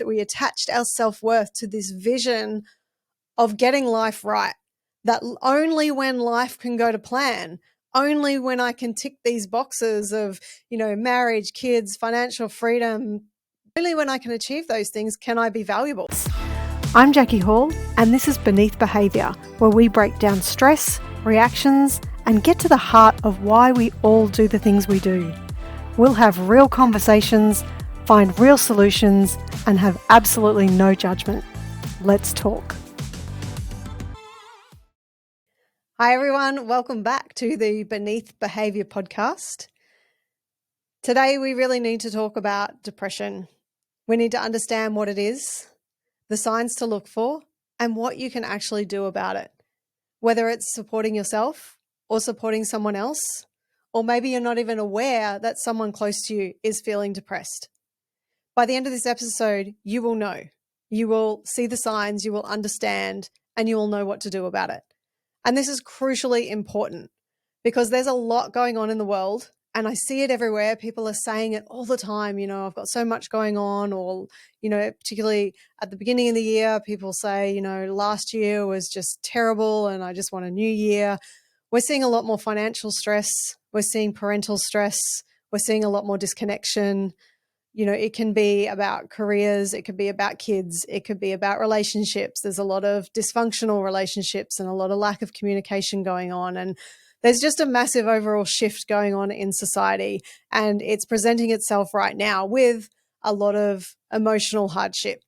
we attached our self-worth to this vision of getting life right, that only when life can go to plan, only when I can tick these boxes of, marriage, kids, financial freedom, only when I can achieve those things can I be valuable. I'm Jackie Hall, and this is Beneath Behaviour, where we break down stress, reactions, and get to the heart of why we all do the things we do. We'll have real conversations, find real solutions, and have absolutely no judgment. Let's talk. Hi everyone, welcome back to the Beneath Behaviour Podcast. Today we really need to talk about depression. We need to understand what it is, the signs to look for, and what you can actually do about it. Whether it's supporting yourself or supporting someone else, or maybe you're not even aware that someone close to you is feeling depressed. By the end of this episode, you will know. You will see the signs, you will understand, and you will know what to do about it. And this is crucially important because there's a lot going on in the world and I see it everywhere. People are saying it all the time, I've got so much going on, or, particularly at the beginning of the year, people say, last year was just terrible and I just want a new year. We're seeing a lot more financial stress. We're seeing parental stress. We're seeing a lot more disconnection. It can be about careers, it could be about kids, it could be about relationships. There's a lot of dysfunctional relationships and a lot of lack of communication going on. And there's just a massive overall shift going on in society. And it's presenting itself right now with a lot of emotional hardship.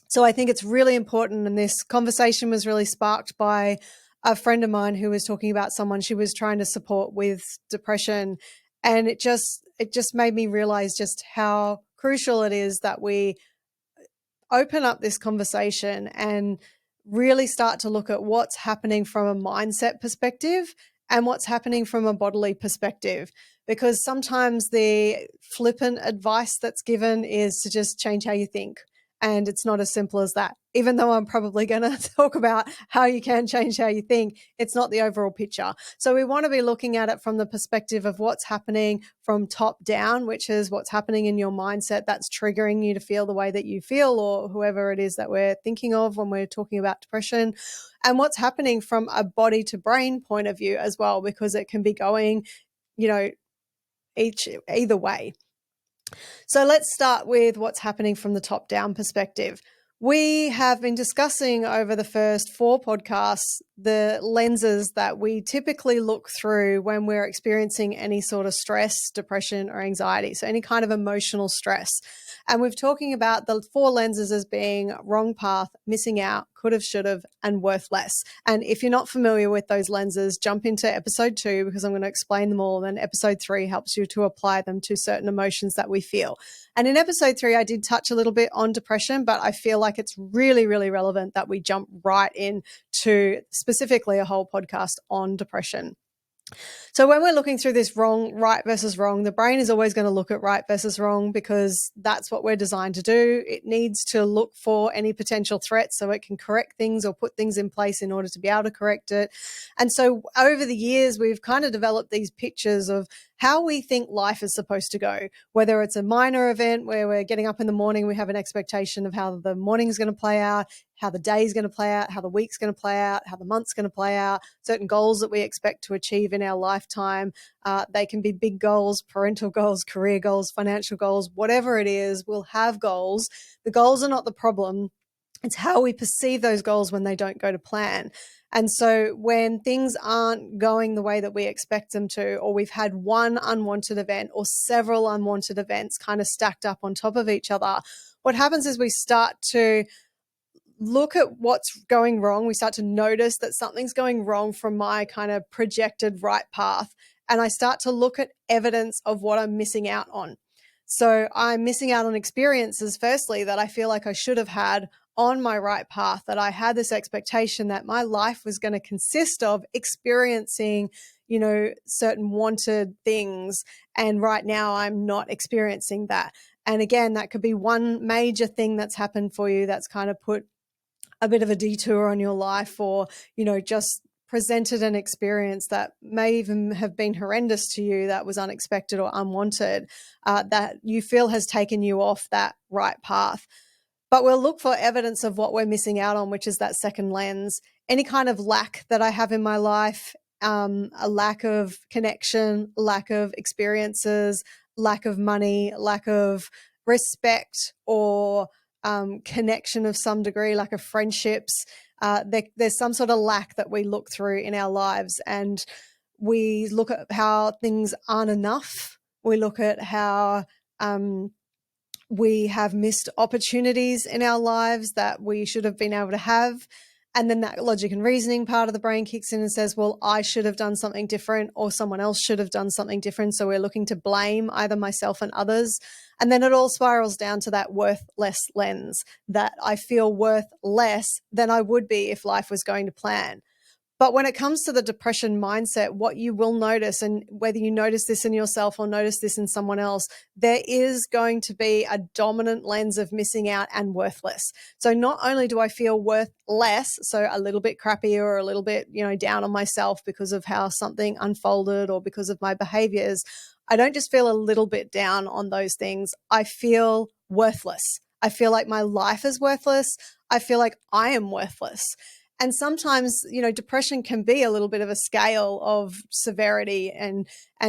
So I think it's really important. And this conversation was really sparked by a friend of mine who was talking about someone she was trying to support with depression. And it just made me realize just how crucial it is that we open up this conversation and really start to look at what's happening from a mindset perspective and what's happening from a bodily perspective. Because sometimes the flippant advice that's given is to just change how you think. And it's not as simple as that. Even though I'm probably going to talk about how you can change how you think, it's not the overall picture. So we want to be looking at it from the perspective of what's happening from top down, which is what's happening in your mindset that's triggering you to feel the way that you feel, or whoever it is that we're thinking of when we're talking about depression, and what's happening from a body to brain point of view as well, because it can be going, either way. So let's start with what's happening from the top-down perspective. We have been discussing over the first 4 podcasts the lenses that we typically look through when we're experiencing any sort of stress, depression, or anxiety, so any kind of emotional stress. And we're talking about the 4 lenses as being wrong path, missing out, could have, should have, and worth less. And if you're not familiar with those lenses, jump into episode 2 because I'm going to explain them all. And then episode 3 helps you to apply them to certain emotions that we feel. And in episode 3, I did touch a little bit on depression, but I feel like it's really, really relevant that we jump right into specifically a whole podcast on depression. So when we're looking through this right versus wrong, the brain is always going to look at right versus wrong because that's what we're designed to do. It needs to look for any potential threats so it can correct things or put things in place in order to be able to correct it. And so over the years, we've kind of developed these pictures of how we think life is supposed to go, whether it's a minor event where we're getting up in the morning, we have an expectation of how the morning's going to play out, how the day's going to play out, how the week's going to play out, how the month's going to play out, certain goals that we expect to achieve in our lifetime. They can be big goals, parental goals, career goals, financial goals, whatever it is, we'll have goals. The goals are not the problem. It's how we perceive those goals when they don't go to plan. And so when things aren't going the way that we expect them to, or we've had one unwanted event or several unwanted events kind of stacked up on top of each other, what happens is we start to look at what's going wrong. We start to notice that something's going wrong from my kind of projected right path. And I start to look at evidence of what I'm missing out on. So I'm missing out on experiences, firstly, that I feel like I should have had on my right path, that I had this expectation that my life was going to consist of experiencing, certain wanted things. And right now I'm not experiencing that. And again, that could be one major thing that's happened for you that's kind of put a bit of a detour on your life, or, just presented an experience that may even have been horrendous to you, that was unexpected or unwanted, that you feel has taken you off that right path. But we'll look for evidence of what we're missing out on, which is that second lens. Any kind of lack that I have in my life, a lack of connection, lack of experiences, lack of money, lack of respect, or connection of some degree, lack of friendships. There's some sort of lack that we look through in our lives, and we look at how things aren't enough. We look at how we have missed opportunities in our lives that we should have been able to have. And then that logic and reasoning part of the brain kicks in and says, well, I should have done something different, or someone else should have done something different. So we're looking to blame either myself and others. And then it all spirals down to that worth less lens, that I feel worth less than I would be if life was going to plan. But when it comes to the depression mindset, what you will notice, and whether you notice this in yourself or notice this in someone else, there is going to be a dominant lens of missing out and worthless. So not only do I feel worth less, so a little bit crappy or a little bit, down on myself because of how something unfolded or because of my behaviors, I don't just feel a little bit down on those things. I feel worthless. I feel like my life is worthless. I feel like I am worthless. And sometimes, depression can be a little bit of a scale of severity, and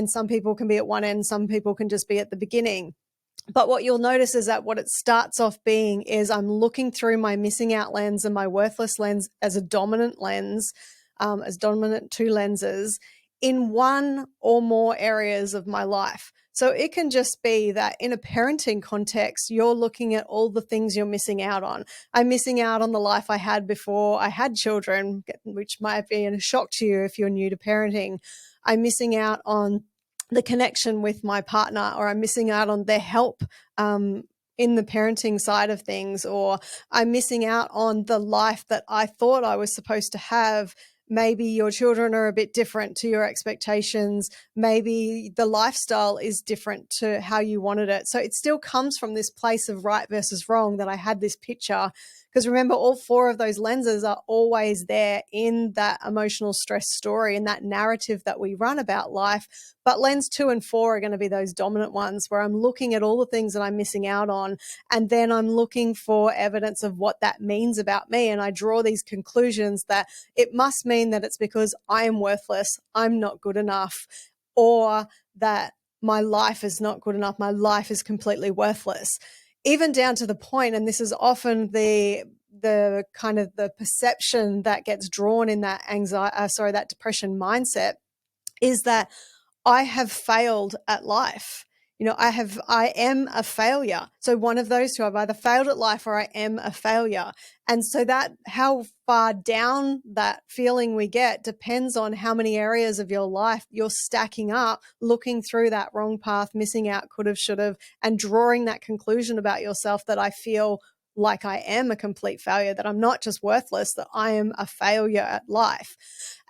some people can be at one end, some people can just be at the beginning. But what you'll notice is that what it starts off being is I'm looking through my missing out lens and my worthless lens as a dominant lens, as dominant two lenses in one or more areas of my life. So it can just be that in a parenting context, you're looking at all the things you're missing out on. I'm missing out on the life I had before I had children, which might be a shock to you if you're new to parenting. I'm missing out on the connection with my partner, or I'm missing out on their help in the parenting side of things, or I'm missing out on the life that I thought I was supposed to have. Maybe your children are a bit different to your expectations. Maybe the lifestyle is different to how you wanted it. So it still comes from this place of right versus wrong, that I had this picture. Because remember, all four of those lenses are always there in that emotional stress story and that narrative that we run about life. But lens 2 and 4 are going to be those dominant ones, where I'm looking at all the things that I'm missing out on, and then I'm looking for evidence of what that means about me. And I draw these conclusions that it must mean that it's because I am worthless, I'm not good enough, or that my life is not good enough, my life is completely worthless. Even down to the point, and this is often the kind of the perception that gets drawn in that that depression mindset, is that I have failed at life. I am a failure. So one of those two, I've either failed at life or I am a failure. And so that how far down that feeling we get depends on how many areas of your life you're stacking up, looking through that wrong path, missing out, could have, should have, and drawing that conclusion about yourself that I feel like I am a complete failure, that I'm not just worthless, that I am a failure at life.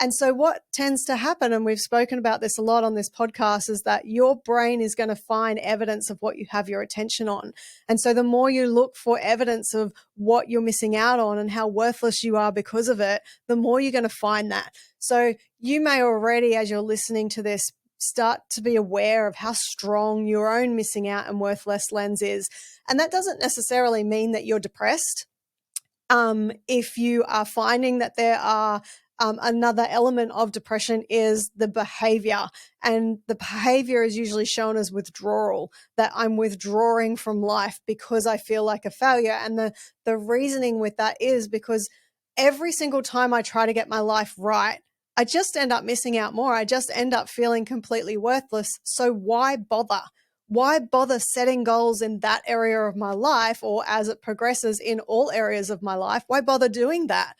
And so what tends to happen, and we've spoken about this a lot on this podcast, is that your brain is going to find evidence of what you have your attention on. And so the more you look for evidence of what you're missing out on and how worthless you are because of it, the more you're going to find that. So you may already, as you're listening to this, start to be aware of how strong your own missing out and worthless lens is. And that doesn't necessarily mean that you're depressed. If you are finding that there are another element of depression is the behavior, and the behavior is usually shown as withdrawal, that I'm withdrawing from life because I feel like a failure. And the reasoning with that is because every single time I try to get my life right, I just end up missing out more. I just end up feeling completely worthless. So why bother? Why bother setting goals in that area of my life, or as it progresses in all areas of my life? Why bother doing that?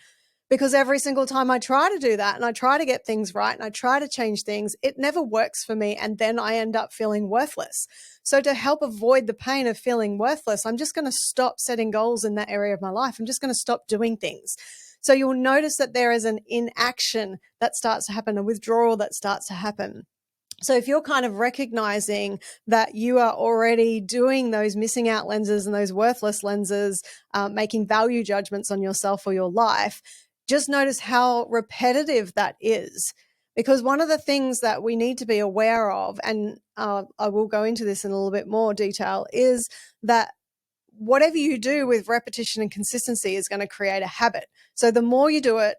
Because every single time I try to do that and I try to get things right and I try to change things, it never works for me. And then I end up feeling worthless. So to help avoid the pain of feeling worthless, I'm just going to stop setting goals in that area of my life. I'm just going to stop doing things. So you'll notice that there is an inaction that starts to happen, a withdrawal that starts to happen. So if you're kind of recognizing that you are already doing those missing out lenses and those worthless lenses, making value judgments on yourself or your life, just notice how repetitive that is. Because one of the things that we need to be aware of, and I will go into this in a little bit more detail, is that whatever you do with repetition and consistency is going to create a habit. So the more you do it,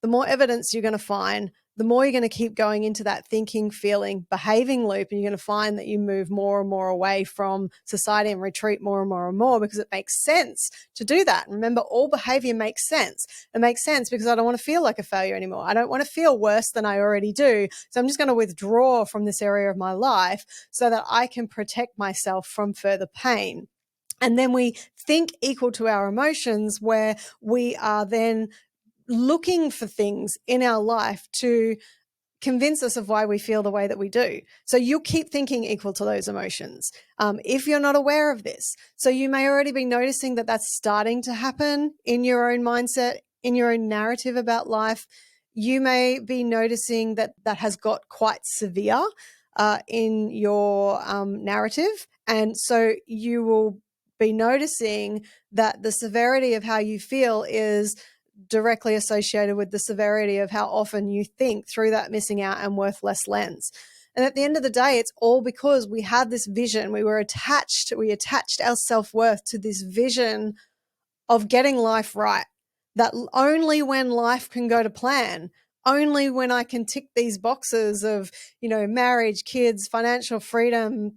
the more evidence you're going to find, the more you're going to keep going into that thinking, feeling, behaving loop, and you're going to find that you move more and more away from society and retreat more and more and more, because it makes sense to do that. Remember, all behavior makes sense. It makes sense because I don't want to feel like a failure anymore. I don't want to feel worse than I already do. So I'm just going to withdraw from this area of my life so that I can protect myself from further pain. And then we think equal to our emotions, where we are then looking for things in our life to convince us of why we feel the way that we do. So you'll keep thinking equal to those emotions if you're not aware of this. So you may already be noticing that that's starting to happen in your own mindset, in your own narrative about life. You may be noticing that that has got quite severe in your narrative. And so you will be noticing that the severity of how you feel is directly associated with the severity of how often you think through that missing out and worth less lens. And at the end of the day, it's all because we had this vision. We attached our self-worth to this vision of getting life right, that only when life can go to plan, only when I can tick these boxes of, marriage, kids, financial freedom,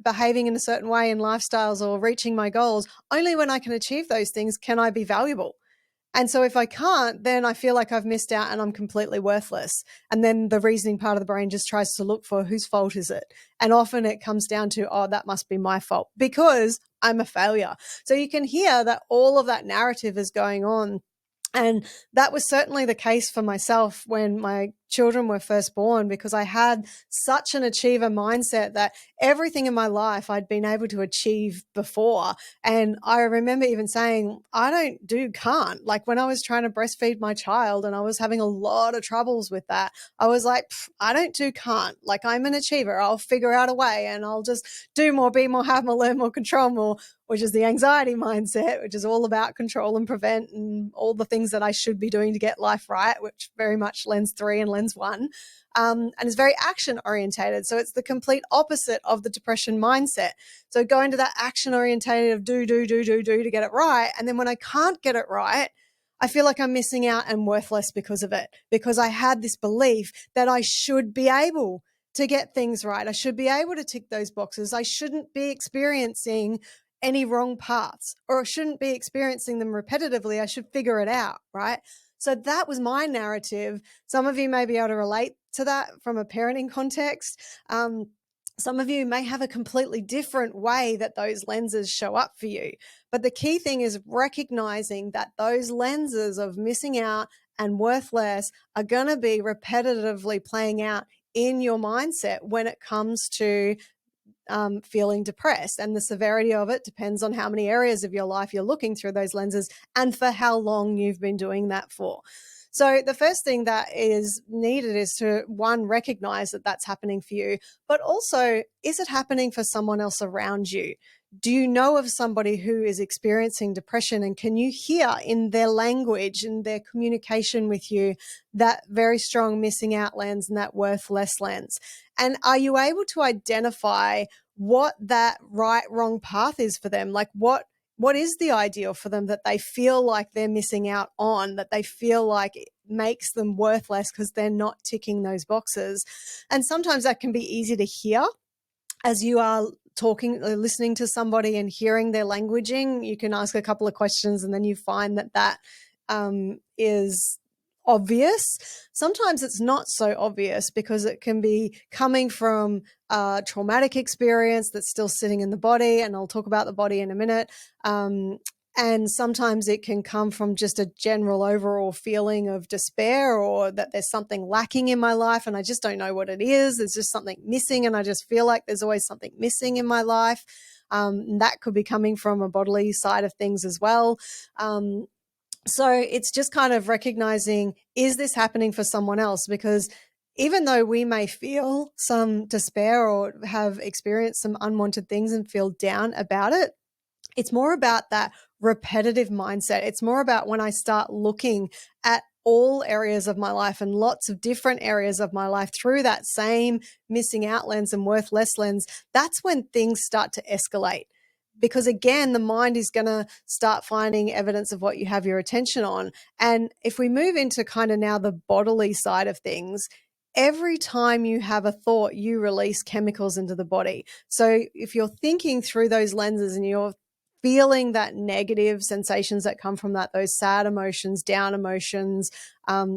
behaving in a certain way in lifestyles or reaching my goals, only when I can achieve those things can I be valuable. And so if I can't, then I feel like I've missed out and I'm completely worthless. And then the reasoning part of the brain just tries to look for whose fault is it? And often it comes down to, oh, that must be my fault because I'm a failure. So you can hear that all of that narrative is going on. And that was certainly the case for myself when my children were first born, because I had such an achiever mindset that everything in my life I'd been able to achieve before. And I remember even saying, can't. Like when I was trying to breastfeed my child and I was having a lot of troubles with that, I was like, I can't. Like I'm an achiever. I'll figure out a way and I'll just do more, be more, have more, learn more, control more, which is the anxiety mindset, which is all about control and prevent and all the things that I should be doing to get life right, which very much lens 3 and lens 1. And is very action orientated. So it's the complete opposite of the depression mindset. So go into that action orientated of do to get it right. And then when I can't get it right, I feel like I'm missing out and worthless because of it, because I had this belief that I should be able to get things right. I should be able to tick those boxes. I shouldn't be experiencing any wrong paths, or I shouldn't be experiencing them repetitively. I should figure it out, right? So that was my narrative. Some of you may be able to relate to that from a parenting context. Some of you may have a completely different way that those lenses show up for you. But the key thing is recognizing that those lenses of missing out and worthless are going to be repetitively playing out in your mindset when it comes to feeling depressed. And the severity of it depends on how many areas of your life you're looking through those lenses and for how long you've been doing that for. So the first thing that is needed is to, one, recognize that that's happening for you, but also, is it happening for someone else around you? Do you know of somebody who is experiencing depression, and can you hear in their language and their communication with you that very strong missing out lens and that worth less lens? And are you able to identify what that right, wrong path is for them? Like what is the ideal for them that they feel like they're missing out on, that they feel like it makes them worthless because they're not ticking those boxes? And sometimes that can be easy to hear as you are talking, listening to somebody and hearing their languaging. You can ask a couple of questions and then you find that is obvious. Sometimes it's not so obvious because it can be coming from a traumatic experience that's still sitting in the body, and I'll talk about the body in a minute. And sometimes it can come from just a general overall feeling of despair, or that there's something lacking in my life and I just don't know what it is. There's just something missing and I just feel like there's always something missing in my life. That could be coming from a bodily side of things as well. So it's just kind of recognizing, is this happening for someone else? Because even though we may feel some despair or have experienced some unwanted things and feel down about it, it's more about that repetitive mindset. It's more about when I start looking at all areas of my life and lots of different areas of my life through that same missing out lens and worth less lens, that's when things start to escalate. because again, the mind is going to start finding evidence of what you have your attention on. And if we move into kind of now the bodily side of things, every time you have a thought, you release chemicals into the body. So if you're thinking through those lenses and you're feeling that negative sensations that come from that, those sad emotions, down emotions,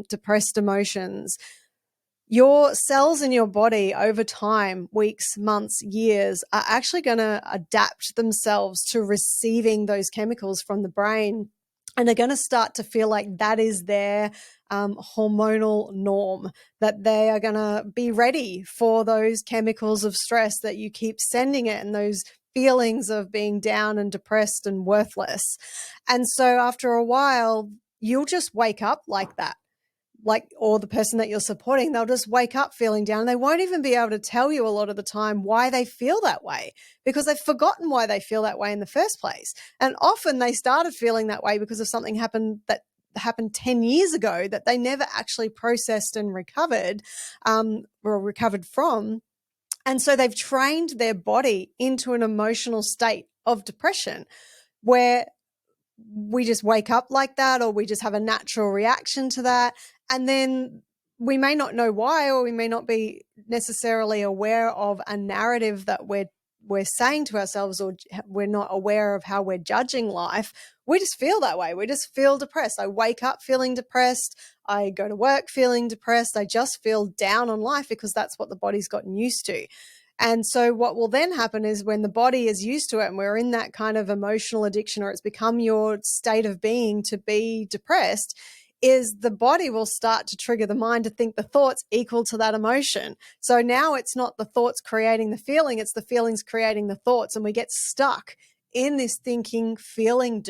depressed emotions, your cells in your body over time, weeks, months, years, are actually going to adapt themselves to receiving those chemicals from the brain. And they're going to start to feel like that is their hormonal norm, that they are going to be ready for those chemicals of stress that you keep sending it, and those feelings of being down and depressed and worthless. And so after a while, you'll just wake up like that. Like, or the person that you're supporting, they'll just wake up feeling down. They won't even be able to tell you a lot of the time why they feel that way, because they've forgotten why they feel that way in the first place. And often they started feeling that way because of something happened 10 years ago that they never actually processed and recovered, or recovered from. And so they've trained their body into an emotional state of depression where we just wake up like that, or we just have a natural reaction to that. And then we may not know why, or we may not be necessarily aware of a narrative that we're saying to ourselves, or we're not aware of how we're judging life. We just feel that way. We just feel depressed. I wake up feeling depressed. I go to work feeling depressed. I just feel down on life because that's what the body's gotten used to. And so what will then happen is when the body is used to it and we're in that kind of emotional addiction, or it's become your state of being to be depressed, is the body will start to trigger the mind to think the thoughts equal to that emotion. So now it's not the thoughts creating the feeling, it's the feelings creating the thoughts. And we get stuck in this thinking, feeling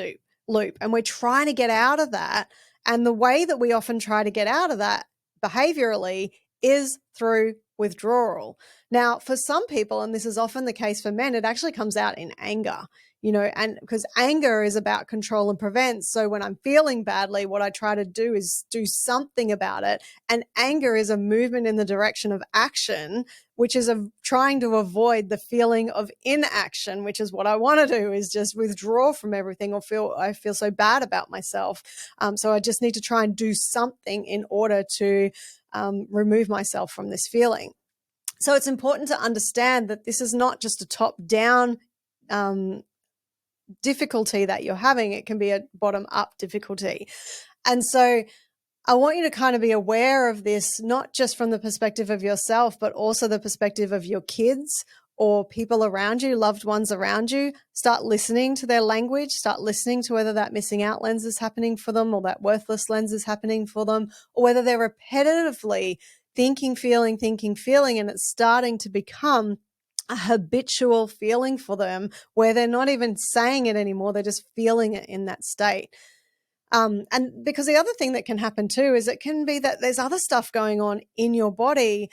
loop. And we're trying to get out of that. And the way that we often try to get out of that behaviorally is through withdrawal. Now, for some people, and this is often the case for men, it actually comes out in anger, and because anger is about control and prevent. So when I'm feeling badly, what I try to do is do something about it. And anger is a movement in the direction of action, which is trying to avoid the feeling of inaction, which is what I want to do, is just withdraw from everything, or I feel so bad about myself. So I just need to try and do something in order to remove myself from this feeling. So it's important to understand that this is not just a top-down difficulty that you're having. It can be a bottom-up difficulty. And so I want you to kind of be aware of this, not just from the perspective of yourself, but also the perspective of your kids or people around you, loved ones around you. Start listening to their language. Start listening to whether that missing out lens is happening for them, or that worthless lens is happening for them, or whether they're repetitively thinking, feeling, and it's starting to become a habitual feeling for them where they're not even saying it anymore. They're just feeling it in that state. And because the other thing that can happen too is it can be that there's other stuff going on in your body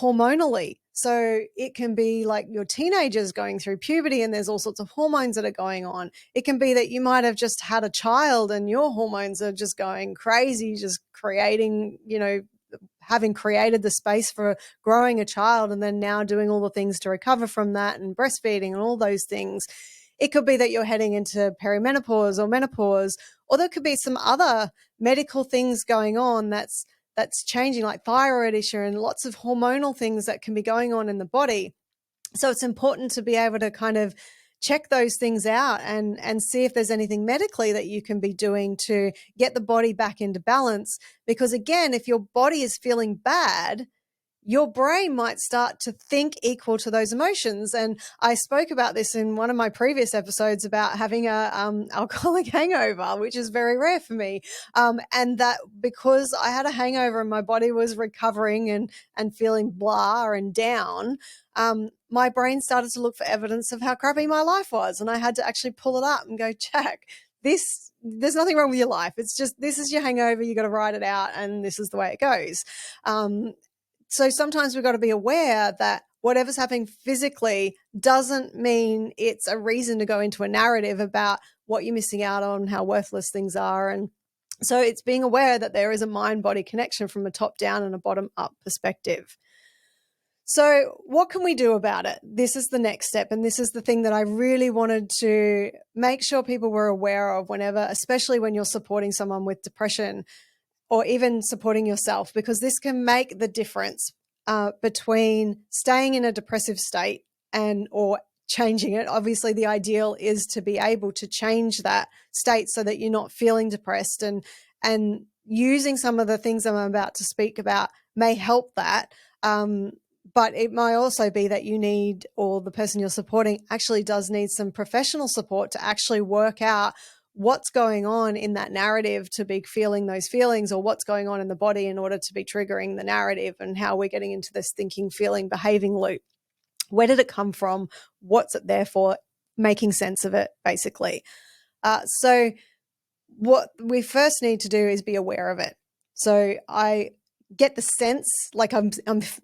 hormonally. So it can be like your teenagers going through puberty and there's all sorts of hormones that are going on. It can be that you might have just had a child and your hormones are just going crazy, just creating, having created the space for growing a child and then now doing all the things to recover from that and breastfeeding and all those things. It could be that you're heading into perimenopause or menopause, or there could be some other medical things going on that's changing, like thyroid issue and lots of hormonal things that can be going on in the body. So it's important to be able to kind of check those things out and see if there's anything medically that you can be doing to get the body back into balance. Because again, if your body is feeling bad, your brain might start to think equal to those emotions. And I spoke about this in one of my previous episodes about having a alcoholic hangover, which is very rare for me. And that because I had a hangover and my body was recovering and feeling blah and down, my brain started to look for evidence of how crappy my life was. And I had to actually pull it up and go, Jack, there's nothing wrong with your life. It's just, this is your hangover. You got to ride it out. And this is the way it goes. So sometimes we've got to be aware that whatever's happening physically doesn't mean it's a reason to go into a narrative about what you're missing out on, how worthless things are. And so it's being aware that there is a mind-body connection from a top-down and a bottom-up perspective. So what can we do about it? This is the next step. And this is the thing that I really wanted to make sure people were aware of whenever, especially when you're supporting someone with depression or even supporting yourself, because this can make the difference between staying in a depressive state or changing it. Obviously, the ideal is to be able to change that state so that you're not feeling depressed, and using some of the things I'm about to speak about may help that. But it might also be that you need, or the person you're supporting actually does need, some professional support to actually work out what's going on in that narrative to be feeling those feelings, or what's going on in the body in order to be triggering the narrative, and how we're getting into this thinking, feeling, behaving loop. Where did it come from? What's it there for? Making sense of it, basically. So what we first need to do is be aware of it. So I get the sense, like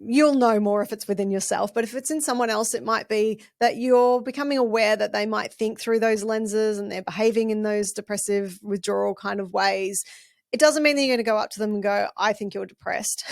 you'll know more if it's within yourself, but if it's in someone else, it might be that you're becoming aware that they might think through those lenses and they're behaving in those depressive withdrawal kind of ways. It doesn't mean that you're going to go up to them and go, I think you're depressed.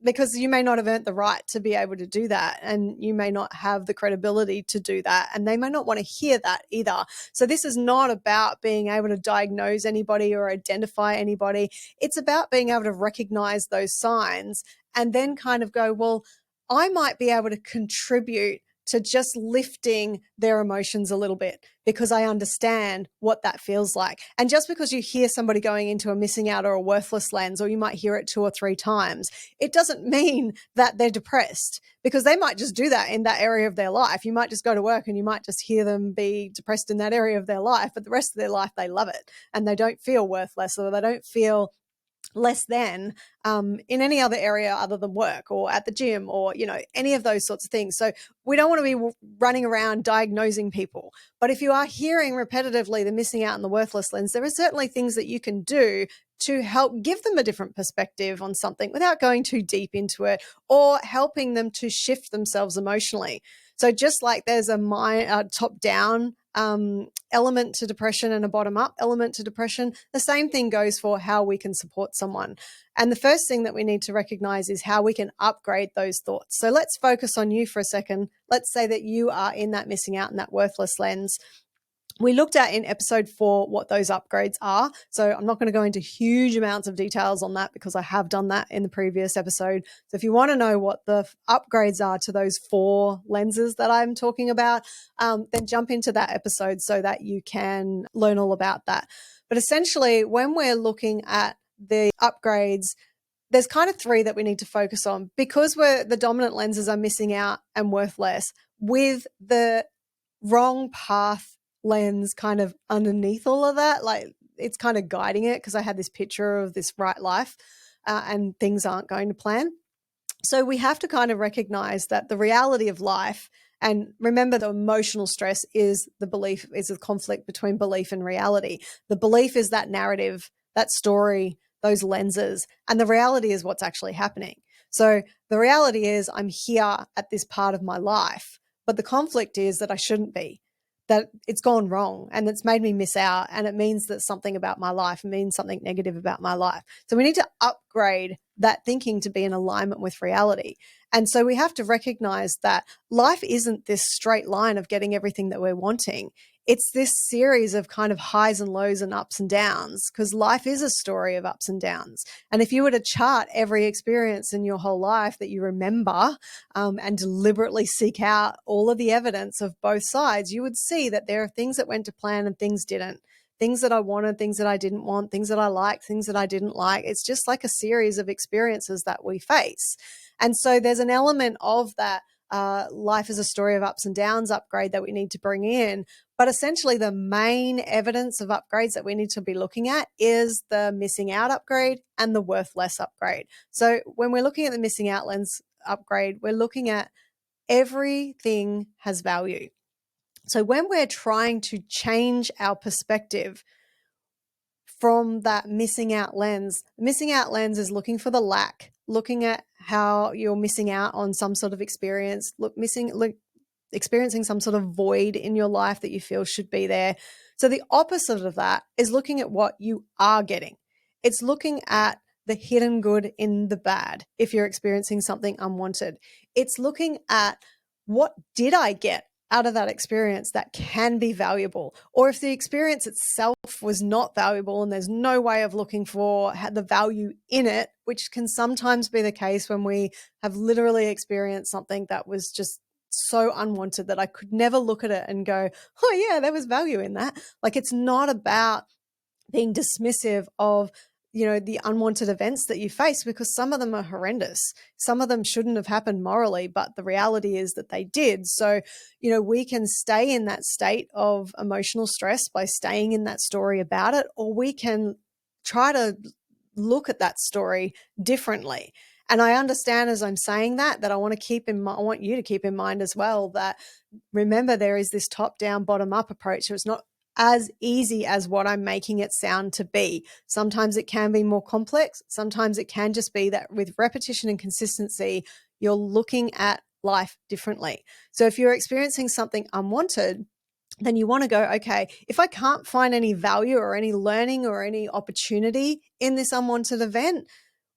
Because you may not have earned the right to be able to do that, and you may not have the credibility to do that, and they may not want to hear that either. So this is not about being able to diagnose anybody or identify anybody. It's about being able to recognize those signs and then kind of go, well, I might be able to contribute to just lifting their emotions a little bit, because I understand what that feels like. And just because you hear somebody going into a missing out or a worthless lens, or you might hear it 2 or 3 times, it doesn't mean that they're depressed, because they might just do that in that area of their life. You might just go to work and you might just hear them be depressed in that area of their life, but the rest of their life, they love it and they don't feel worthless, or they don't feel less than in any other area other than work or at the gym, or, any of those sorts of things. So we don't want to be running around diagnosing people. But if you are hearing repetitively the missing out and the worthless lens, there are certainly things that you can do to help give them a different perspective on something without going too deep into it, or helping them to shift themselves emotionally. So just like there's a top-down element to depression and a bottom-up element to depression, the same thing goes for how we can support someone. And the first thing that we need to recognize is how we can upgrade those thoughts. So let's focus on you for a second. Let's say that you are in that missing out and that worthless lens. We looked at in episode 4 what those upgrades are. So I'm not going to go into huge amounts of details on that, because I have done that in the previous episode. So if you want to know what the upgrades are to those 4 lenses that I'm talking about, then jump into that episode so that you can learn all about that. But essentially, when we're looking at the upgrades, there's kind of 3 that we need to focus on, because the dominant lenses are missing out and worthless, with the wrong path lens kind of underneath all of that. Like, it's kind of guiding it, because I had this picture of this right life and things aren't going to plan. So we have to kind of recognize that the reality of life, and remember, the emotional stress is a conflict between belief and reality. The belief is that narrative, that story, those lenses, and the reality is what's actually happening. So the reality is I'm here at this part of my life, but the conflict is that I shouldn't be, that it's gone wrong and it's made me miss out, and it means that something about my life, it means something negative about my life. So we need to upgrade that thinking to be in alignment with reality. And so we have to recognize that life isn't this straight line of getting everything that we're wanting. It's this series of kind of highs and lows and ups and downs, because life is a story of ups and downs. And if you were to chart every experience in your whole life that you remember, and deliberately seek out all of the evidence of both sides, you would see that there are things that went to plan and things didn't. Things that I wanted, things that I didn't want, things that I liked, things that I didn't like. It's just like a series of experiences that we face. And so there's an element of that life is a story of ups and downs upgrade that we need to bring in. But essentially, the main evidence of upgrades that we need to be looking at is the missing out upgrade and the worth less upgrade. So when we're looking at the missing out lens upgrade, we're looking at everything has value. So when we're trying to change our perspective from that missing out lens, the missing out lens is looking for the lack, looking at how you're missing out on some sort of experience, experiencing some sort of void in your life that you feel should be there. So the opposite of that is looking at what you are getting. It's looking at the hidden good in the bad if you're experiencing something unwanted. It's looking at, what did I get out of that experience that can be valuable? Or if the experience itself was not valuable and there's no way of looking for the value in it, which can sometimes be the case when we have literally experienced something that was just so unwanted that I could never look at it and go, oh yeah, there was value in that. Like, it's not about being dismissive of, the unwanted events that you face, because some of them are horrendous. Some of them shouldn't have happened morally, but the reality is that they did. So, we can stay in that state of emotional stress by staying in that story about it, or we can try to look at that story differently. And I understand, as I'm saying that I want you to keep in mind as well, that remember, there is this top down, bottom up approach. So it's not as easy as what I'm making it sound to be. Sometimes it can be more complex. Sometimes it can just be that with repetition and consistency, you're looking at life differently. So if you're experiencing something unwanted, then you want to go, okay, if I can't find any value or any learning or any opportunity in this unwanted event,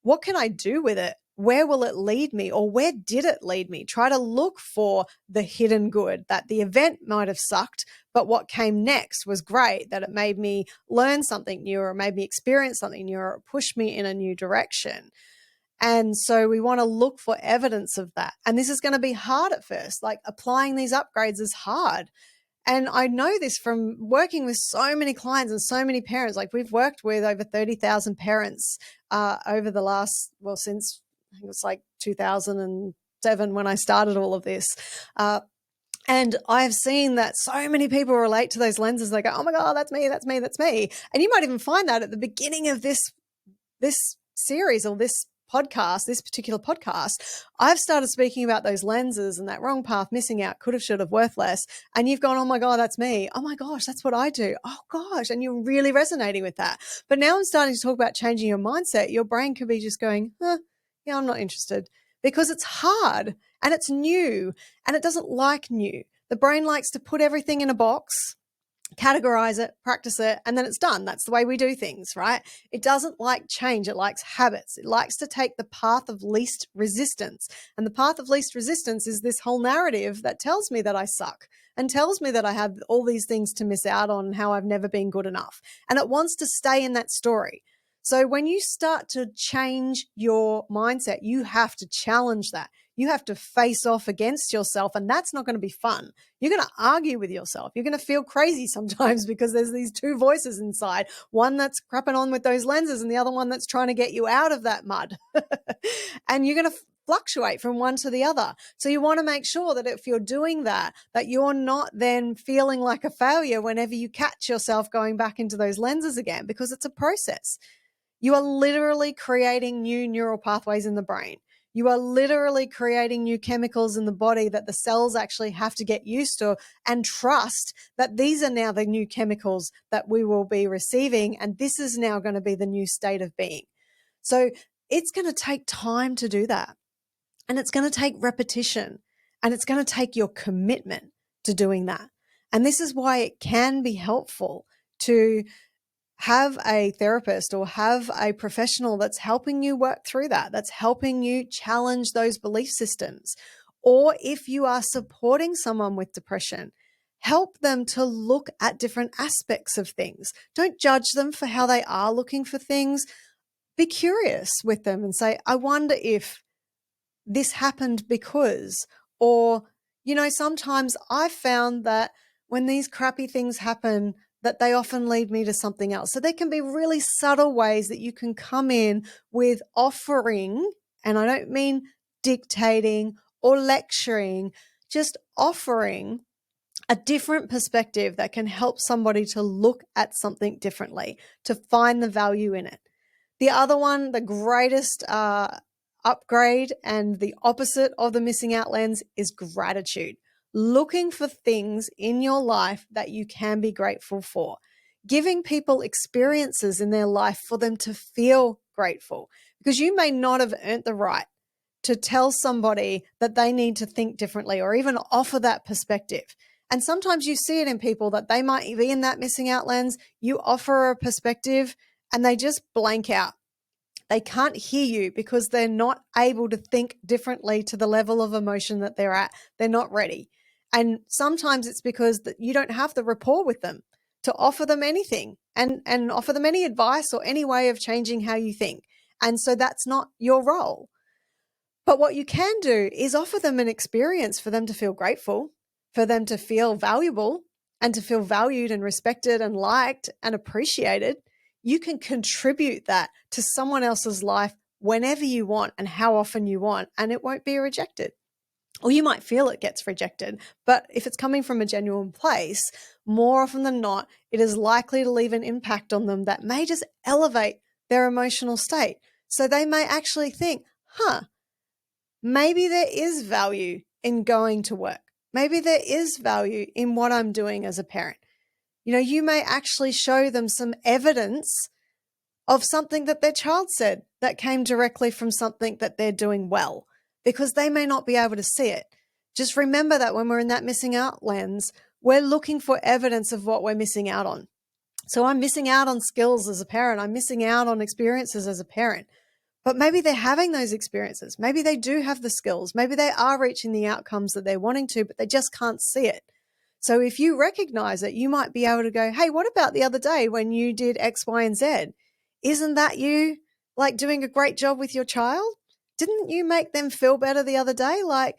what can I do with it? Where will it lead me, or where did it lead me? Try to look for the hidden good, that the event might have sucked, but what came next was great, that it made me learn something new, or made me experience something new, or pushed me in a new direction. And so we want to look for evidence of that. And this is going to be hard at first. Like, applying these upgrades is hard. And I know this from working with so many clients and so many parents. Like, we've worked with over 30,000 parents over the last, since I think it was like 2007 when I started all of this. And I've seen that so many people relate to those lenses. They go, oh my God, that's me, that's me, that's me. And you might even find that at the beginning of this series, or this particular podcast, I've started speaking about those lenses and that wrong path, missing out, could have, should have, worth less. And you've gone, oh my God, that's me. Oh my gosh, that's what I do. Oh gosh. And you're really resonating with that. But now I'm starting to talk about changing your mindset. Your brain could be just going, yeah, I'm not interested, because it's hard and it's new and it doesn't like new. The brain likes to put everything in a box, categorize it, practice it, and then it's done. That's the way we do things, right? It doesn't like change. It likes habits. It likes to take the path of least resistance. And the path of least resistance is this whole narrative that tells me that I suck and tells me that I have all these things to miss out on and how I've never been good enough. And it wants to stay in that story. So when you start to change your mindset, you have to challenge that. You have to face off against yourself, and that's not going to be fun. You're going to argue with yourself. You're going to feel crazy sometimes because there's these two voices inside, one that's crapping on with those lenses and the other one that's trying to get you out of that mud. And you're going to fluctuate from one to the other. So you want to make sure that if you're doing that you're not then feeling like a failure whenever you catch yourself going back into those lenses again, because it's a process. You are literally creating new neural pathways in the brain. You are literally creating new chemicals in the body that the cells actually have to get used to and trust that these are now the new chemicals that we will be receiving. And this is now going to be the new state of being. So it's going to take time to do that. And it's going to take repetition. And it's going to take your commitment to doing that. And this is why it can be helpful to have a therapist or have a professional that's helping you work through that, that's helping you challenge those belief systems. Or if you are supporting someone with depression, help them to look at different aspects of things. Don't judge them for how they are looking for things. Be curious with them and say, I wonder if this happened because, or, sometimes I've found that when these crappy things happen, that they often lead me to something else. So there can be really subtle ways that you can come in with offering, and I don't mean dictating or lecturing, just offering a different perspective that can help somebody to look at something differently, to find the value in it. The other one, the greatest upgrade and the opposite of the missing out lens, is gratitude. Looking for things in your life that you can be grateful for. Giving people experiences in their life for them to feel grateful. Because you may not have earned the right to tell somebody that they need to think differently or even offer that perspective. And sometimes you see it in people that they might be in that missing out lens. You offer a perspective and they just blank out. They can't hear you because they're not able to think differently to the level of emotion that they're at. They're not ready. And sometimes it's because that you don't have the rapport with them to offer them anything and offer them any advice or any way of changing how you think. And so that's not your role. But what you can do is offer them an experience for them to feel grateful, for them to feel valuable and to feel valued and respected and liked and appreciated. You can contribute that to someone else's life whenever you want and how often you want, and it won't be rejected. Or you might feel it gets rejected, but if it's coming from a genuine place, more often than not, it is likely to leave an impact on them that may just elevate their emotional state. So they may actually think, maybe there is value in going to work. Maybe there is value in what I'm doing as a parent. You may actually show them some evidence of something that their child said that came directly from something that they're doing well, because they may not be able to see it. Just remember that when we're in that missing out lens, we're looking for evidence of what we're missing out on. So I'm missing out on skills as a parent. I'm missing out on experiences as a parent. But maybe they're having those experiences. Maybe they do have the skills. Maybe they are reaching the outcomes that they're wanting to, but they just can't see it. So if you recognize it, you might be able to go, hey, what about the other day when you did X, Y, and Z? Isn't that you doing a great job with your child? Didn't you make them feel better the other day? I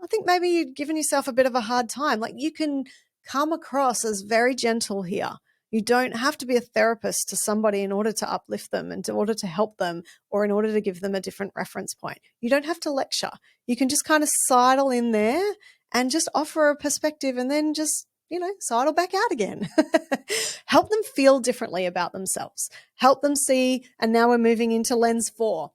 think maybe you'd given yourself a bit of a hard time. You can come across as very gentle here. You don't have to be a therapist to somebody in order to uplift them and in order to help them or in order to give them a different reference point. You don't have to lecture. You can just kind of sidle in there and just offer a perspective and then just, sidle back out again. Help them feel differently about themselves. Help them see, and now we're moving into lens 4,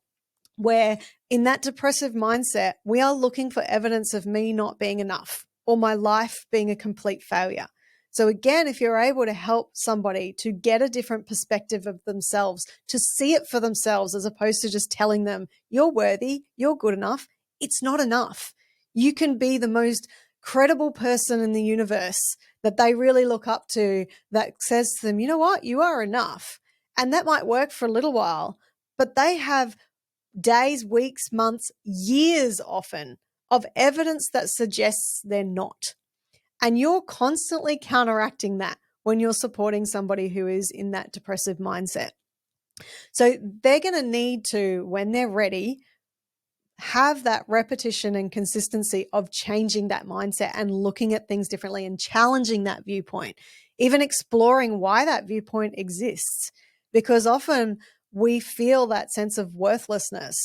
where in that depressive mindset, we are looking for evidence of me not being enough or my life being a complete failure. So again, if you're able to help somebody to get a different perspective of themselves, to see it for themselves as opposed to just telling them, you're worthy, you're good enough, it's not enough. You can be the most credible person in the universe that they really look up to that says to them, you know what, you are enough. And that might work for a little while, but they have days, weeks, months, years often of evidence that suggests they're not. And you're constantly counteracting that when you're supporting somebody who is in that depressive mindset. So they're going to need to, when they're ready, have that repetition and consistency of changing that mindset and looking at things differently and challenging that viewpoint, even exploring why that viewpoint exists. Because often we feel that sense of worthlessness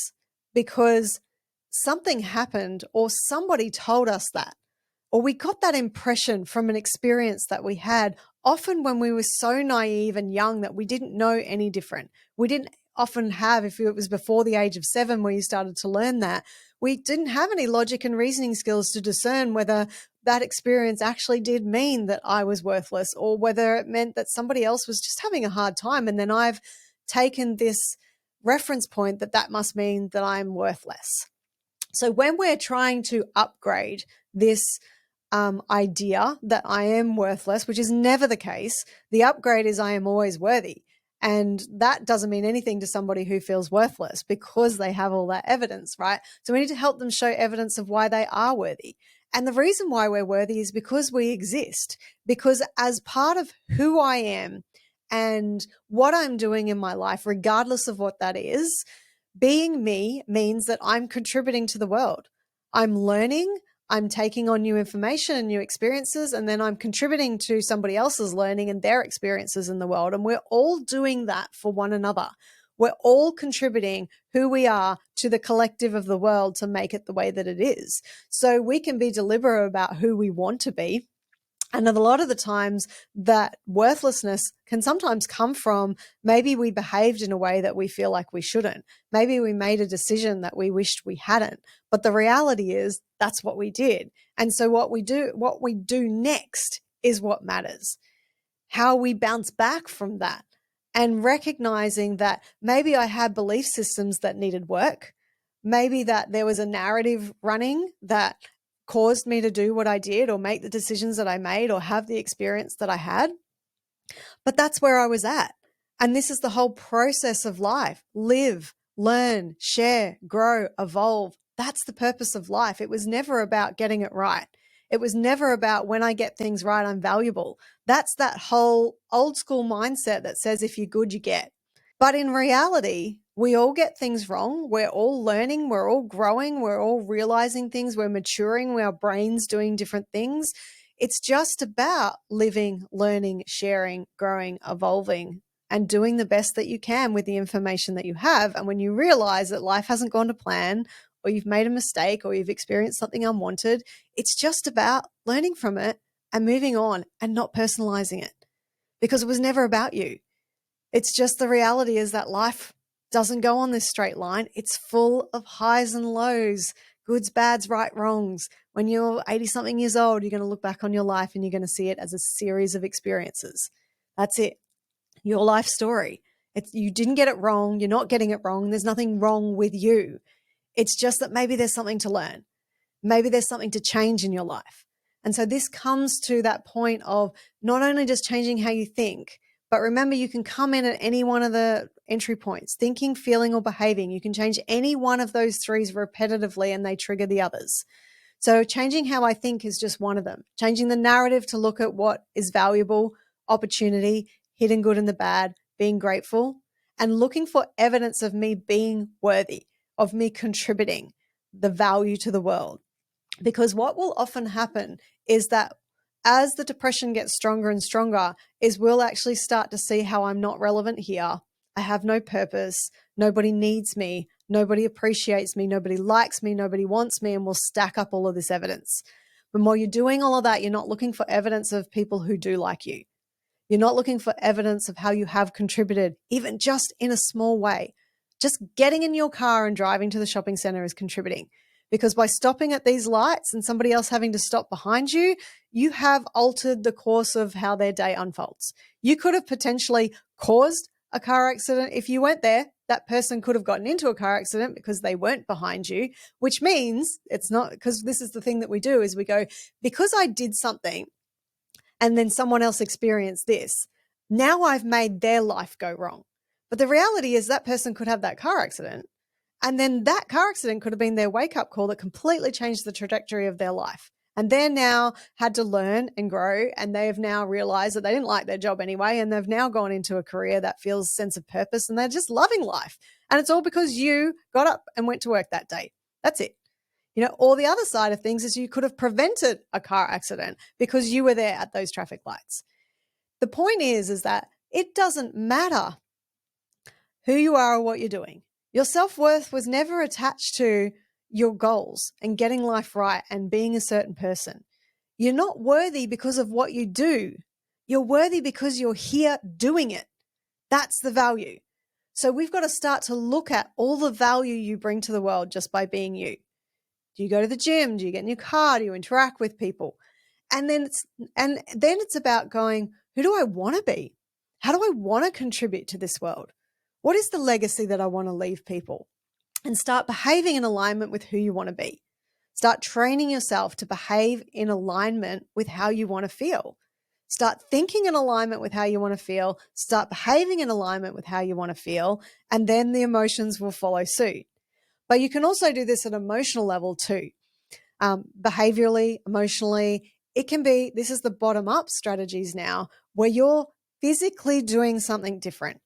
because something happened or somebody told us that. Or we got that impression from an experience that we had, often when we were so naive and young that we didn't know any different. We didn't often have, if it was before the age of 7 where you started to learn that, we didn't have any logic and reasoning skills to discern whether that experience actually did mean that I was worthless or whether it meant that somebody else was just having a hard time. And then I've taken this reference point that must mean that I'm worthless. So when we're trying to upgrade this idea that I am worthless, which is never the case. The upgrade is I am always worthy. And that doesn't mean anything to somebody who feels worthless because they have all that evidence, right? So we need to help them show evidence of why they are worthy. And the reason why we're worthy is because we exist, because as part of who I am and what I'm doing in my life, regardless of what that is, being me means that I'm contributing to the world. I'm learning, I'm taking on new information and new experiences, and then I'm contributing to somebody else's learning and their experiences in the world. And we're all doing that for one another. We're all contributing who we are to the collective of the world to make it the way that it is. So we can be deliberate about who we want to be. And a lot of the times that worthlessness can sometimes come from maybe we behaved in a way that we feel like we shouldn't. Maybe we made a decision that we wished we hadn't. But the reality is that's what we did. And so what we do next is what matters. How we bounce back from that and recognizing that maybe I had belief systems that needed work. Maybe that there was a narrative running that caused me to do what I did or make the decisions that I made or have the experience that I had. But that's where I was at. And this is the whole process of life. Live, learn, share, grow, evolve. That's the purpose of life. It was never about getting it right. It was never about when I get things right, I'm valuable. That's that whole old school mindset that says if you're good, you get. But in reality, we all get things wrong. We're all learning. We're all growing. We're all realizing things. We're maturing. Our brain's doing different things. It's just about living, learning, sharing, growing, evolving, and doing the best that you can with the information that you have. And when you realize that life hasn't gone to plan, or you've made a mistake, or you've experienced something unwanted, it's just about learning from it and moving on and not personalizing it, because it was never about you. It's just the reality is that life doesn't go on this straight line. It's full of highs and lows, goods, bads, right, wrongs. When you're 80 something years old, you're going to look back on your life and you're going to see it as a series of experiences. That's it. Your life story. You didn't get it wrong. You're not getting it wrong. There's nothing wrong with you. It's just that maybe there's something to learn. Maybe there's something to change in your life. And so this comes to that point of not only just changing how you think, but remember, you can come in at any one of the entry points, thinking, feeling, or behaving. You can change any one of those threes repetitively and they trigger the others. So changing how I think is just one of them. Changing the narrative to look at what is valuable, opportunity, hidden good and the bad, being grateful, and looking for evidence of me being worthy, of me contributing the value to the world. Because what will often happen is that as the depression gets stronger and stronger, is we'll actually start to see how I'm not relevant here. I have no purpose. Nobody needs me. Nobody appreciates me. Nobody likes me. Nobody wants me. And we'll stack up all of this evidence. But while you're doing all of that, you're not looking for evidence of people who do like you. You're not looking for evidence of how you have contributed, even just in a small way. Just getting in your car and driving to the shopping center is contributing. Because by stopping at these lights and somebody else having to stop behind you, you have altered the course of how their day unfolds. You could have potentially caused a car accident. If you weren't there, that person could have gotten into a car accident because they weren't behind you, which means it's not, because this is the thing that we do is we go, because I did something and then someone else experienced this, now I've made their life go wrong. But the reality is that person could have that car accident. And then that car accident could have been their wake-up call that completely changed the trajectory of their life. And they're now had to learn and grow, and they have now realized that they didn't like their job anyway, and they've now gone into a career that feels a sense of purpose, and they're just loving life. And it's all because you got up and went to work that day. That's it. Or the other side of things is you could have prevented a car accident because you were there at those traffic lights. The point is that it doesn't matter who you are or what you're doing. Your self-worth was never attached to your goals and getting life right and being a certain person. You're not worthy because of what you do. You're worthy because you're here doing it. That's the value. So we've got to start to look at all the value you bring to the world just by being you. Do you go to the gym? Do you get in your car? Do you interact with people? And then it's about going, who do I want to be? How do I want to contribute to this world? What is the legacy that I want to leave people? And start behaving in alignment with who you want to be. Start training yourself to behave in alignment with how you want to feel. Start thinking in alignment with how you want to feel. Start behaving in alignment with how you want to feel. And then the emotions will follow suit. But you can also do this at an emotional level too. Behaviorally, emotionally, it can be, this is the bottom-up strategies now, where you're physically doing something different,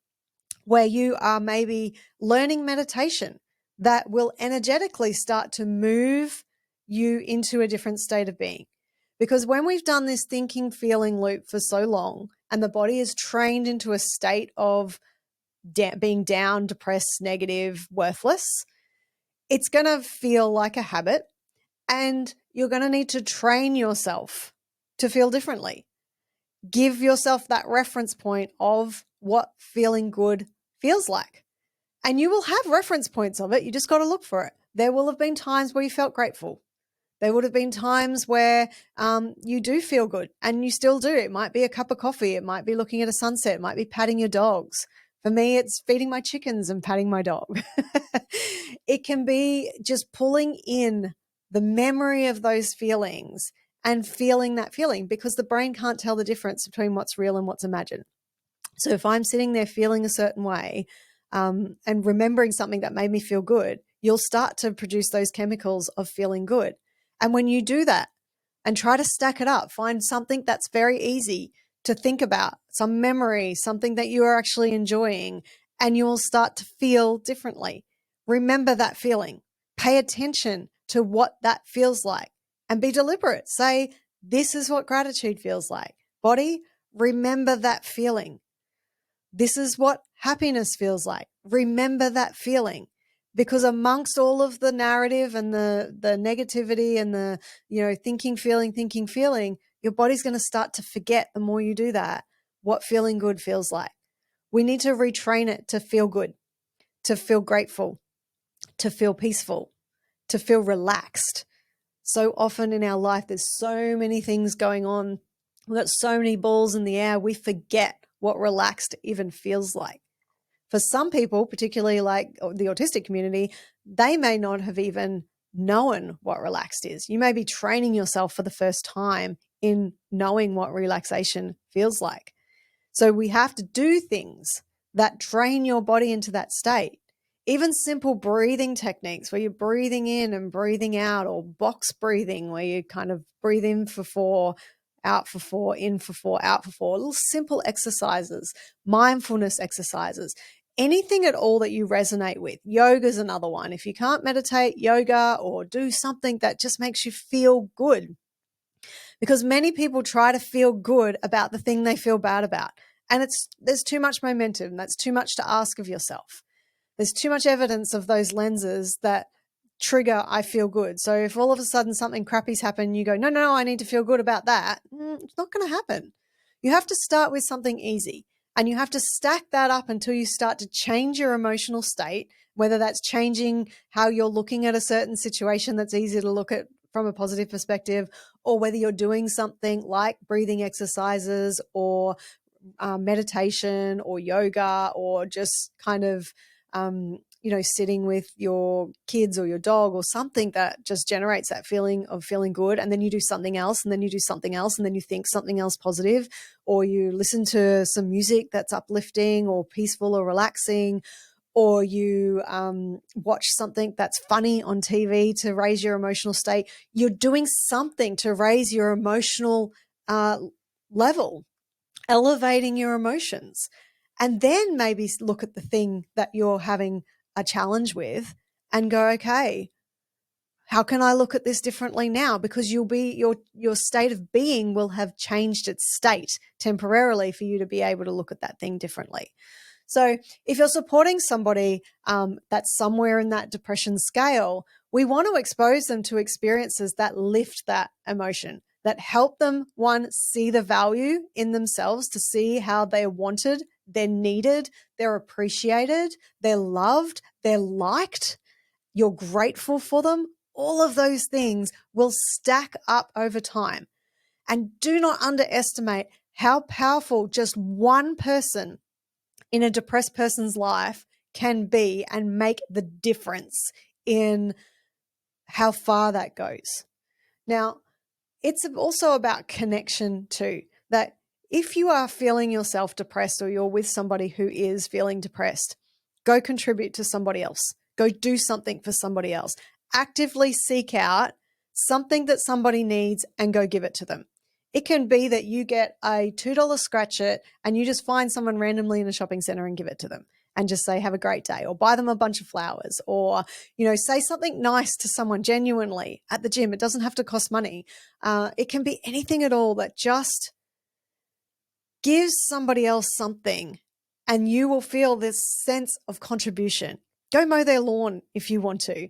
where you are maybe learning meditation that will energetically start to move you into a different state of being. Because when we've done this thinking, feeling loop for so long, and the body is trained into a state of being down, depressed, negative, worthless, it's going to feel like a habit, and you're going to need to train yourself to feel differently. Give yourself that reference point of what feeling good feels like. And you will have reference points of it. You just got to look for it. There will have been times where you felt grateful. There would have been times where you do feel good, and you still do. It might be a cup of coffee. It might be looking at a sunset. It might be patting your dogs. For me, it's feeding my chickens and patting my dog. It can be just pulling in the memory of those feelings and feeling that feeling, because the brain can't tell the difference between what's real and what's imagined. So if I'm sitting there feeling a certain way, and remembering something that made me feel good, you'll start to produce those chemicals of feeling good. And when you do that and try to stack it up, find something that's very easy to think about, some memory, something that you are actually enjoying, and you will start to feel differently. Remember that feeling. Pay attention to what that feels like and be deliberate. Say, this is what gratitude feels like. Body, remember that feeling. This is what happiness feels like. Remember that feeling. Because amongst all of the narrative and the negativity and the, thinking, feeling, your body's going to start to forget the more you do that, what feeling good feels like. We need to retrain it to feel good, to feel grateful, to feel peaceful, to feel relaxed. So often in our life, there's so many things going on. We've got so many balls in the air. We forget what relaxed even feels like. For some people, particularly like the autistic community, they may not have even known what relaxed is. You may be training yourself for the first time in knowing what relaxation feels like. So we have to do things that train your body into that state. Even simple breathing techniques where you're breathing in and breathing out, or box breathing where you kind of breathe in for 4, out for 4, in for 4, out for 4. Little simple exercises, mindfulness exercises, anything at all that you resonate with. Yoga is another one. If you can't meditate, yoga, or do something that just makes you feel good. Because many people try to feel good about the thing they feel bad about. And there's too much momentum. That's too much to ask of yourself. There's too much evidence of those lenses that trigger I feel good. So if all of a sudden something crappy's happened, you go, no, I need to feel good about that. It's not going to happen. You have to start with something easy, and you have to stack that up until you start to change your emotional state, whether that's changing how you're looking at a certain situation that's easy to look at from a positive perspective, or whether you're doing something like breathing exercises or meditation or yoga, or just kind of sitting with your kids or your dog or something that just generates that feeling of feeling good. And then you do something else, and then you do something else, and then you think something else positive, or you listen to some music that's uplifting or peaceful or relaxing, or you watch something that's funny on TV to raise your emotional state. You're doing something to raise your emotional level, elevating your emotions. And then maybe look at the thing that you're having a challenge with and go, okay, how can I look at this differently now? Because your state of being will have changed its state temporarily for you to be able to look at that thing differently. So if you're supporting somebody that's somewhere in that depression scale, we want to expose them to experiences that lift that emotion, that help them, one, see the value in themselves, to see how they're wanted, they're needed, they're appreciated, they're loved, they're liked, you're grateful for them. All of those things will stack up over time. And do not underestimate how powerful just one person in a depressed person's life can be and make the difference in how far that goes. Now, it's also about connection too, that if you are feeling yourself depressed, or you're with somebody who is feeling depressed, go contribute to somebody else. Go do something for somebody else. Actively seek out something that somebody needs and go give it to them. It can be that you get a $2 scratch it and you just find someone randomly in a shopping center and give it to them and just say, have a great day, or buy them a bunch of flowers, or, say something nice to someone genuinely at the gym. It doesn't have to cost money. It can be anything at all that just gives somebody else something, and you will feel this sense of contribution. Go mow their lawn if you want to.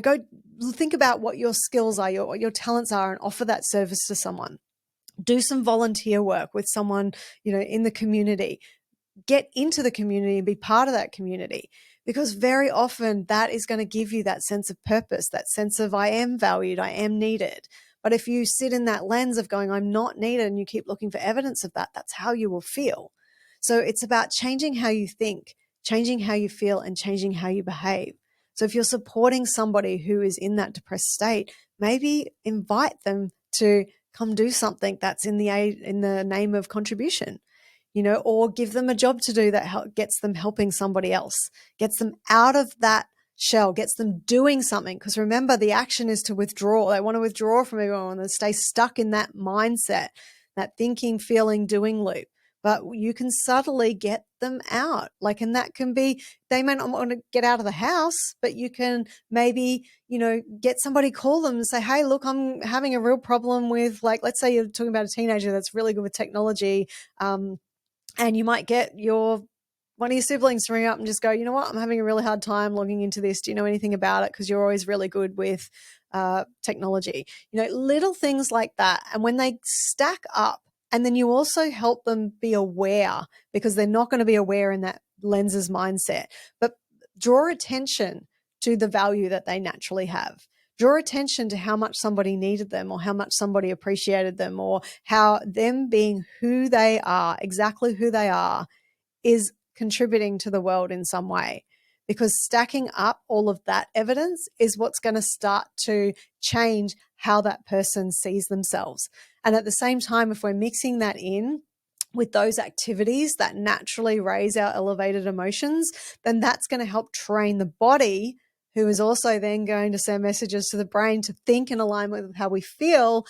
Go think about what your skills are, what your talents are, and offer that service to someone. Do some volunteer work with someone, in the community. Get into the community and be part of that community, because very often that is going to give you that sense of purpose, that sense of I am valued, I am needed. But if you sit in that lens of going, I'm not needed, and you keep looking for evidence of that, that's how you will feel. So it's about changing how you think, changing how you feel, and changing how you behave. So if you're supporting somebody who is in that depressed state, maybe invite them to come do something that's in the name of contribution. or give them a job to do that gets them helping somebody else, gets them out of that shell, gets them doing something. Because remember, the action is to withdraw. They want to withdraw from everyone and stay stuck in that mindset, that thinking, feeling, doing loop. But you can subtly get them out. And that can be, they may not want to get out of the house, but you can maybe, get somebody, call them and say, hey, look, I'm having a real problem with, let's say you're talking about a teenager that's really good with technology. And you might get one of your siblings to ring up and just go, you know what, I'm having a really hard time logging into this. Do you know anything about it? Because you're always really good with technology. Little things like that. And when they stack up, and then you also help them be aware, because they're not going to be aware in that lenses mindset, but draw attention to the value that they naturally have. Draw attention to how much somebody needed them, or how much somebody appreciated them, or how them being who they are, exactly who they are, is contributing to the world in some way. Because stacking up all of that evidence is what's going to start to change how that person sees themselves. And at the same time, if we're mixing that in with those activities that naturally raise our elevated emotions, then that's going to help train the body, who is also then going to send messages to the brain to think in alignment with how we feel.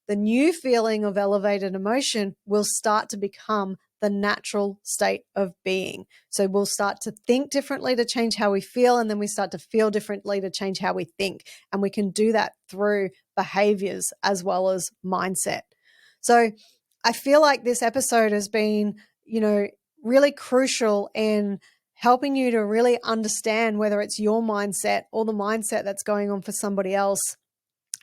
The new feeling of elevated emotion will start to become the natural state of being. So we'll start to think differently to change how we feel, and then we start to feel differently to change how we think. And we can do that through behaviors as well as mindset. So I feel like this episode has been, really crucial in helping you to really understand whether it's your mindset or the mindset that's going on for somebody else,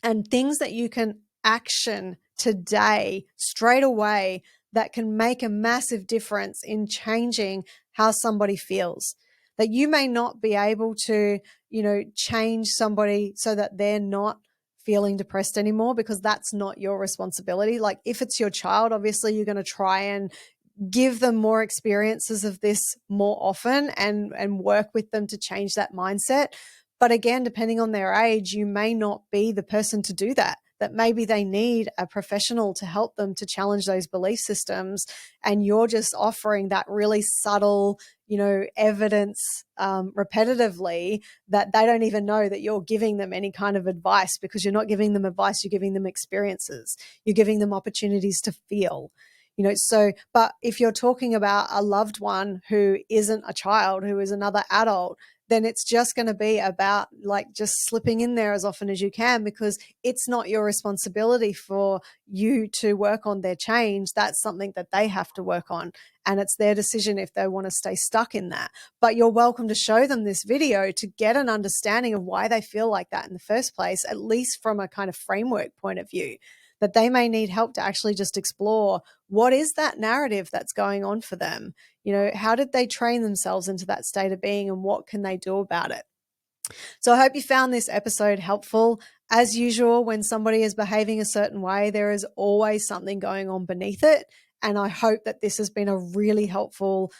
and things that you can action today, straight away, that can make a massive difference in changing how somebody feels. That you may not be able to, change somebody so that they're not feeling depressed anymore, because that's not your responsibility. If it's your child, obviously you're going to try and give them more experiences of this more often and work with them to change that mindset. But again, depending on their age, you may not be the person to do that. That maybe they need a professional to help them to challenge those belief systems. And you're just offering that really subtle, evidence repetitively, that they don't even know that you're giving them any kind of advice, because you're not giving them advice, you're giving them experiences. You're giving them opportunities to feel. But if you're talking about a loved one who isn't a child, who is another adult, then it's just going to be about just slipping in there as often as you can, because it's not your responsibility for you to work on their change. That's something that they have to work on. And it's their decision if they want to stay stuck in that. But you're welcome to show them this video to get an understanding of why they feel like that in the first place, at least from a kind of framework point of view, that they may need help to actually just explore what is that narrative that's going on for them. How did they train themselves into that state of being, and what can they do about it? So I hope you found this episode helpful. As usual, when somebody is behaving a certain way, there is always something going on beneath it. And I hope that this has been a really helpful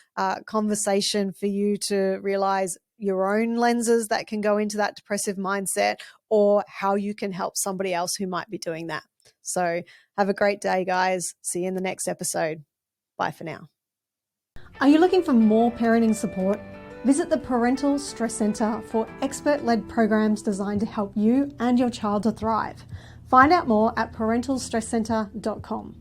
conversation for you to realize your own lenses that can go into that depressive mindset, or how you can help somebody else who might be doing that. So have a great day, guys. See you in the next episode. Bye for now. Are you looking for more parenting support? Visit the Parental Stress Centre for expert-led programs designed to help you and your child to thrive. Find out more at parentalstresscentre.com.